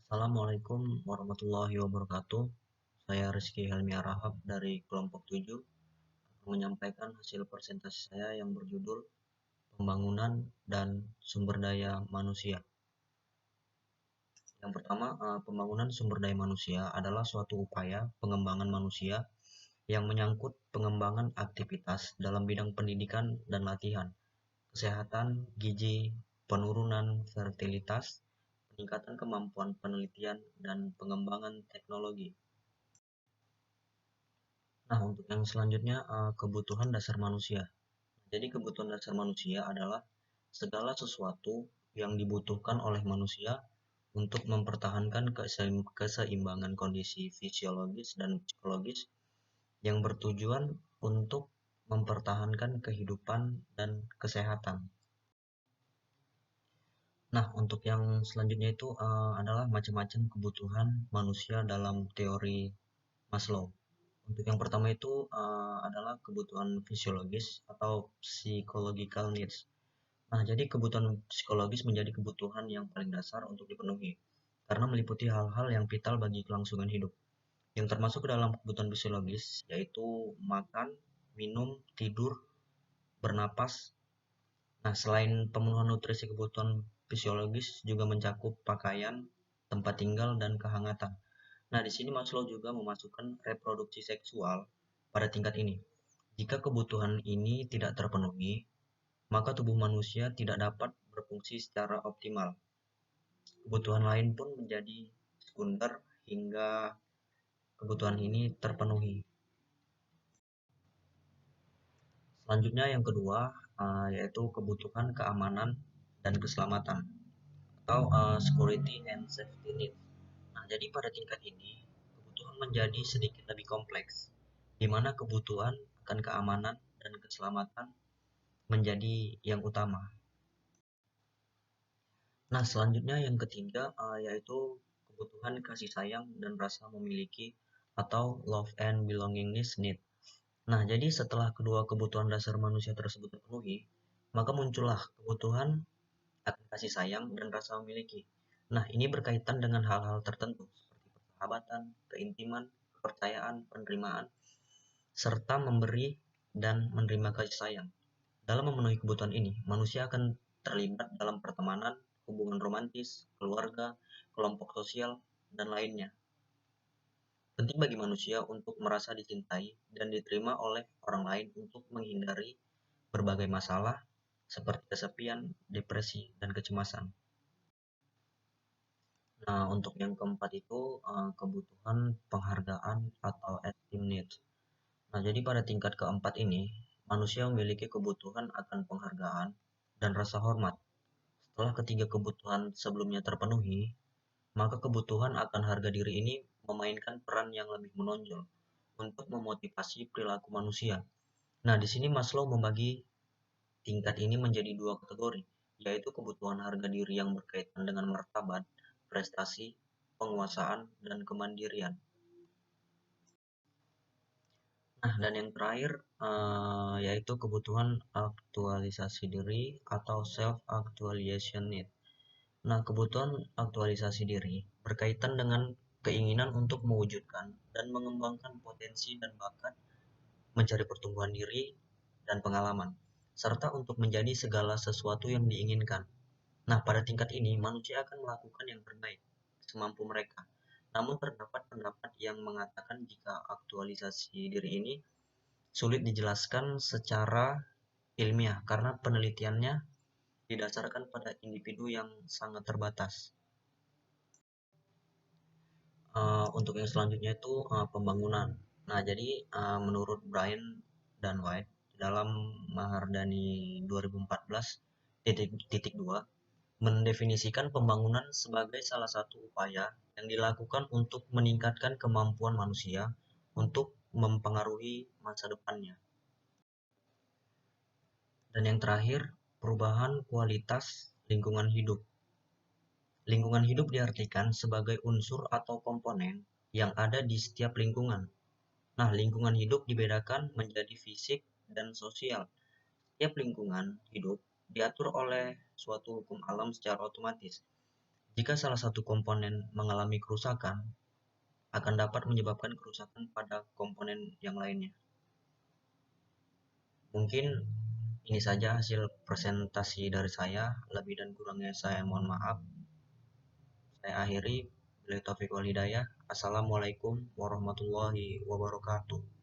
Assalamualaikum warahmatullahi wabarakatuh. Saya Rizky Helmi Arahab dari kelompok 7 akan menyampaikan hasil presentasi saya yang berjudul Pembangunan dan Sumber Daya Manusia. Yang pertama, pembangunan sumber daya manusia adalah suatu upaya pengembangan manusia yang menyangkut pengembangan aktivitas dalam bidang pendidikan dan latihan, kesehatan, gizi, penurunan fertilitas, peningkatan kemampuan penelitian, dan pengembangan teknologi. Nah, untuk yang selanjutnya, kebutuhan dasar manusia. Jadi kebutuhan dasar manusia adalah segala sesuatu yang dibutuhkan oleh manusia untuk mempertahankan keseimbangan kondisi fisiologis dan psikologis yang bertujuan untuk mempertahankan kehidupan dan kesehatan. Nah, untuk yang selanjutnya itu adalah macam-macam kebutuhan manusia dalam teori Maslow. Untuk yang pertama itu adalah kebutuhan fisiologis atau psychological needs. Nah, jadi kebutuhan psikologis menjadi kebutuhan yang paling dasar untuk dipenuhi karena meliputi hal-hal yang vital bagi kelangsungan hidup. Yang termasuk ke dalam kebutuhan fisiologis yaitu makan, minum, tidur, bernapas. Nah, selain pemenuhan nutrisi, kebutuhan fisiologis juga mencakup pakaian, tempat tinggal, dan kehangatan. Nah, di sini Maslow juga memasukkan reproduksi seksual pada tingkat ini. Jika kebutuhan ini tidak terpenuhi, maka tubuh manusia tidak dapat berfungsi secara optimal. Kebutuhan lain pun menjadi sekunder hingga kebutuhan ini terpenuhi. Selanjutnya yang kedua yaitu kebutuhan keamanan dan keselamatan atau security and safety need. Nah, jadi pada tingkat ini kebutuhan menjadi sedikit lebih kompleks, di mana kebutuhan akan keamanan dan keselamatan menjadi yang utama. Nah, selanjutnya yang ketiga yaitu kebutuhan kasih sayang dan rasa memiliki atau love and belongingness need. Nah, jadi setelah kedua kebutuhan dasar manusia tersebut terpenuhi, maka muncullah kebutuhan akan kasih sayang dan rasa memiliki. Nah, ini berkaitan dengan hal-hal tertentu seperti persahabatan, keintiman, kepercayaan, penerimaan, serta memberi dan menerima kasih sayang. Dalam memenuhi kebutuhan ini, manusia akan terlibat dalam pertemanan, hubungan romantis, keluarga, kelompok sosial, dan lainnya. Penting bagi manusia untuk merasa dicintai dan diterima oleh orang lain untuk menghindari berbagai masalah seperti kesepian, depresi, dan kecemasan. Nah, untuk yang keempat itu kebutuhan penghargaan atau esteem needs. Nah, jadi pada tingkat keempat ini, manusia memiliki kebutuhan akan penghargaan dan rasa hormat. Setelah ketiga kebutuhan sebelumnya terpenuhi, maka kebutuhan akan harga diri ini memainkan peran yang lebih menonjol untuk memotivasi perilaku manusia. Nah, di sini Maslow membagi tingkat ini menjadi dua kategori, yaitu kebutuhan harga diri yang berkaitan dengan martabat, prestasi, penguasaan, dan kemandirian. Nah, dan yang terakhir yaitu kebutuhan aktualisasi diri atau self-actualization need. Nah, kebutuhan aktualisasi diri berkaitan dengan keinginan untuk mewujudkan dan mengembangkan potensi dan bakat, mencari pertumbuhan diri dan pengalaman, serta untuk menjadi segala sesuatu yang diinginkan. Nah, pada tingkat ini, manusia akan melakukan yang terbaik semampu mereka. Namun terdapat pendapat yang mengatakan jika aktualisasi diri ini sulit dijelaskan secara ilmiah karena penelitiannya didasarkan pada individu yang sangat terbatas. Untuk yang selanjutnya itu pembangunan. Nah, jadi menurut Brian dan White dalam Mahardani 2014 titik 2 mendefinisikan pembangunan sebagai salah satu upaya yang dilakukan untuk meningkatkan kemampuan manusia untuk mempengaruhi masa depannya. Dan yang terakhir, perubahan kualitas lingkungan hidup. Lingkungan hidup diartikan sebagai unsur atau komponen yang ada di setiap lingkungan. Nah, lingkungan hidup dibedakan menjadi fisik dan sosial. Setiap lingkungan hidup diatur oleh suatu hukum alam secara otomatis. Jika salah satu komponen mengalami kerusakan, akan dapat menyebabkan kerusakan pada komponen yang lainnya. Mungkin ini saja hasil presentasi dari saya. Lebih dan kurangnya saya mohon maaf. Saya akhiri. Billahi taufiq wal hidayah. Assalamualaikum warahmatullahi wabarakatuh.